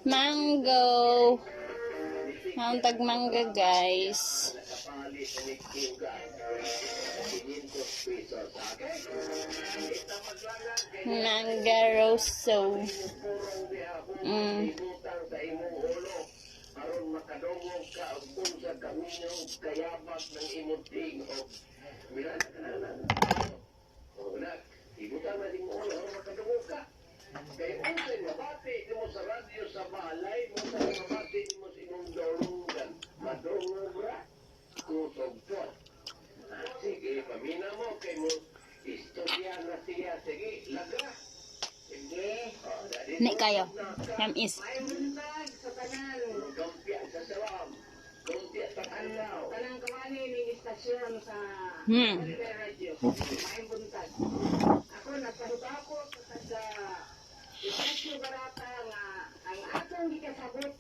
Mango. Mauntag mangga, guys. Mangga rosso. Aron makadungog ka kung sa kaminong kayabag ng imuting o milan na ibutan na din mo aron makadungog ka kaya unsay mabati di mo sa radyo sa balay unsay mabati di mo sa imong dorungan madungog ra kusog po sige pamina mo kay mo istorya na siya sige lagra sige Nek kayo. Yamis. Kanang kawani ning istasyon sa radyo. May buntag. Ako nagsagot ako sa istasyon barata nga ang akong gikasagot